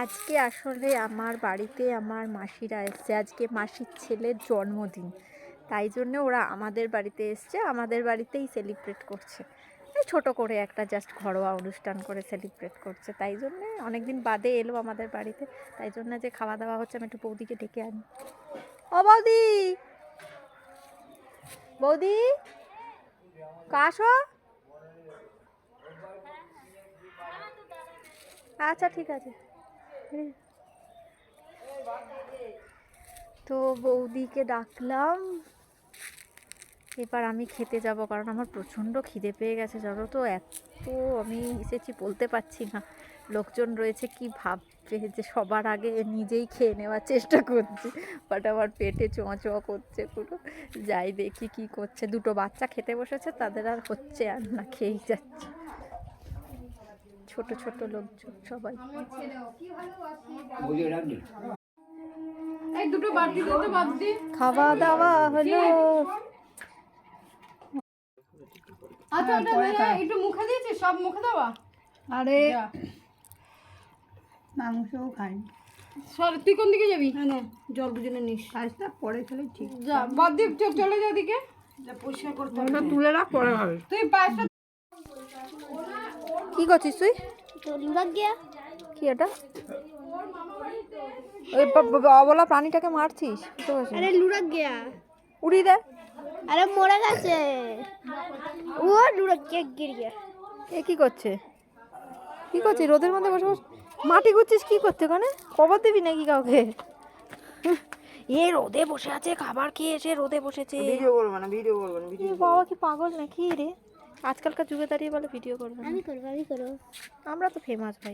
আজকে আসলে আমার বাড়িতে আমার মাসিরা এসছে, আজকে মাসির ছেলের জন্মদিন, তাই জন্য ওরা আমাদের বাড়িতে এসছে, আমাদের বাড়িতেই সেলিব্রেট করছে। এই ছোট করে একটা জাস্ট ঘরোয়া অনুষ্ঠান করে সেলিব্রেট করছে, তাই জন্যে অনেকদিন বাদে এলো আমাদের বাড়িতে, তাই জন্য যে খাওয়া দাওয়া হচ্ছে। আমি একটু বৌদিকে ডেকে আনি। ও বৌদি, বৌদি কাশো। আচ্ছা ঠিক আছে। তো বৌদিকে ডাকলাম, এবার আমি খেতে যাব, কারণ আমার প্রচণ্ড খিদে পেয়ে গেছে। জানো তো, এত আমি এসেছি বলতে পারছি না। লোকজন রয়েছে কি ভাববে যে সবার আগে নিজেই খেয়ে নেওয়ার চেষ্টা করছি, বাট আমার পেটে চোঁয়া চোঁয়া করছে পুরো। যাই দেখি কি করছে। দুটো বাচ্চা খেতে বসেছে, তাদের আর হচ্ছে আর না, খেয়েই যাচ্ছে। ছোট ছোট লোকজন সবাই। খাওয়া দাওয়া হলো। আচ্ছা একটু মুখে দিয়েছিস, সব মুখে দেওয়া। আরে মাংসও খাই। সর, তুই কোন দিকে যাবি? না জল দুজনে নিস, কাজটা পরে খেলে ঠিক। যা বাদ দিয়ে চলে যা দিকে, যা পরিষ্কার করতে হবে। তুলে রাখ, পরে হবে। তুই পাঁচটা। কি করছিস তুই? কি এটা? ওই অবলা প্রাণীটাকে মারছিস? अरे लुढ़क गया। উড়িয়ে দে। अरे मोरा कैसे? वो लुढ़क के गिर गया। এ কি করছে? কি করছিস রোদের মধ্যে বসে বসে? মাটি গুচ্ছিস কি করতে? ওখানে খবর দিবি নাকি কাউকে? এ রোদে বসে আছে, খাবার খেয়ে এসে রোদে বসেছে। ভিডিও করবে না, ভিডিও করবে না, ভিডিও। বাবা কি পাগল নাকি রে? আজকালকার যুগে দাঁড়িয়ে বলে ভিডিও করবে না। আমি করব। আমরা তো ফেমাস ভাই।